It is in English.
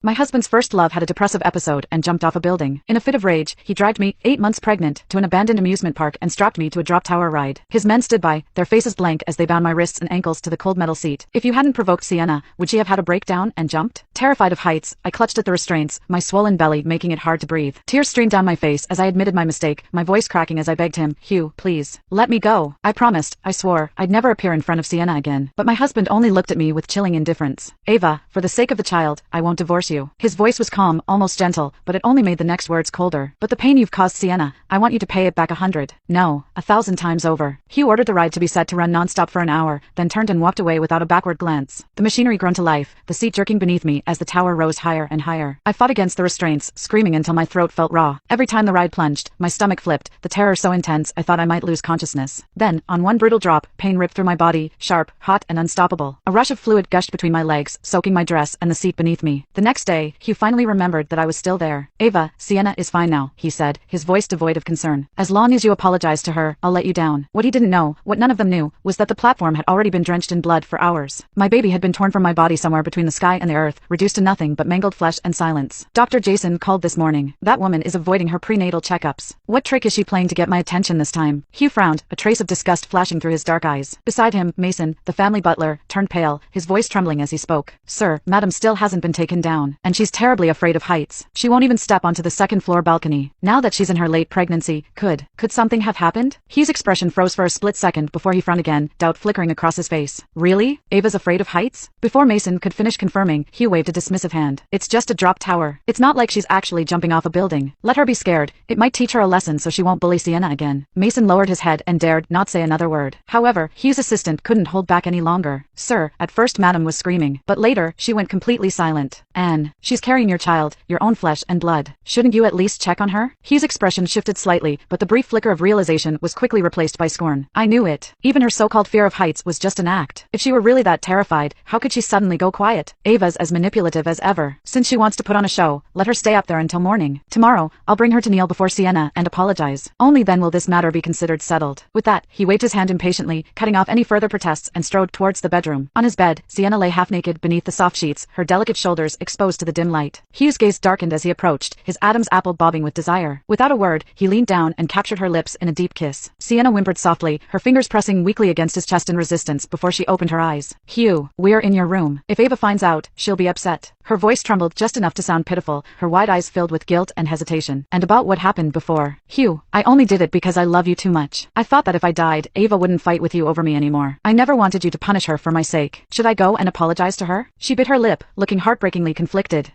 My husband's first love had a depressive episode and jumped off a building. In a fit of rage, he dragged me, 8 months pregnant, to an abandoned amusement park and strapped me to a drop tower ride. His men stood by, their faces blank as they bound my wrists and ankles to the cold metal seat. If you hadn't provoked Sienna, would she have had a breakdown and jumped? Terrified of heights, I clutched at the restraints, my swollen belly making it hard to breathe. Tears streamed down my face as I admitted my mistake, my voice cracking as I begged him, "Hugh, please, let me go." I promised, I swore, I'd never appear in front of Sienna again. But my husband only looked at me with chilling indifference. "Ava, for the sake of the child, I won't divorce you." His voice was calm, almost gentle, but it only made the next words colder. "But the pain you've caused Sienna, I want you to pay it back 100. No, 1,000 times over." Hugh ordered the ride to be set to run non-stop for an hour, then turned and walked away without a backward glance. The machinery groaned to life, the seat jerking beneath me as the tower rose higher and higher. I fought against the restraints, screaming until my throat felt raw. Every time the ride plunged, my stomach flipped, the terror so intense I thought I might lose consciousness. Then, on one brutal drop, pain ripped through my body, sharp, hot, and unstoppable. A rush of fluid gushed between my legs, soaking my dress and the seat beneath me. The next day, Hugh finally remembered that I was still there. "Ava, Sienna is fine now," he said, his voice devoid of concern. "As long as you apologize to her, I'll let you down." What he didn't know, what none of them knew, was that the platform had already been drenched in blood for hours. My baby had been torn from my body somewhere between the sky and the earth, reduced to nothing but mangled flesh and silence. Dr. Jason called this morning. "That woman is avoiding her prenatal checkups. What trick is she playing to get my attention this time?" Hugh frowned, a trace of disgust flashing through his dark eyes. Beside him, Mason, the family butler, turned pale, his voice trembling as he spoke. "Sir, Madam still hasn't been taken down, and she's terribly afraid of heights. She won't even step onto the second-floor balcony. Now that she's in her late pregnancy, could something have happened?" Hugh's expression froze for a split second before he frowned again, doubt flickering across his face. "Really? Ava's afraid of heights?" Before Mason could finish confirming, Hugh waved a dismissive hand. "It's just a drop tower. It's not like she's actually jumping off a building. Let her be scared. It might teach her a lesson so she won't bully Sienna again." Mason lowered his head and dared not say another word. However, Hugh's assistant couldn't hold back any longer. "Sir," at first Madam was screaming, but later, she went completely silent. "Anne, she's carrying your child, your own flesh and blood. Shouldn't you at least check on her?" Hugh's expression shifted slightly, but the brief flicker of realization was quickly replaced by scorn. "I knew it. Even her so-called fear of heights was just an act. If she were really that terrified, how could she suddenly go quiet? Ava's as manipulative as ever. Since she wants to put on a show, let her stay up there until morning. Tomorrow, I'll bring her to kneel before Sienna and apologize. Only then will this matter be considered settled." With that, he waved his hand impatiently, cutting off any further protests and strode towards the bedroom. On his bed, Sienna lay half-naked beneath the soft sheets, her delicate shoulders exposed to the dim light. Hugh's gaze darkened as he approached, his Adam's apple bobbing with desire. Without a word, he leaned down and captured her lips in a deep kiss. Sienna whimpered softly, her fingers pressing weakly against his chest in resistance before she opened her eyes. "Hugh, we're in your room. If Ava finds out, she'll be upset." Her voice trembled just enough to sound pitiful, her wide eyes filled with guilt and hesitation. "And about what happened before. Hugh, I only did it because I love you too much. I thought that if I died, Ava wouldn't fight with you over me anymore. I never wanted you to punish her for my sake. Should I go and apologize to her?" She bit her lip, looking heartbreakingly conflicted.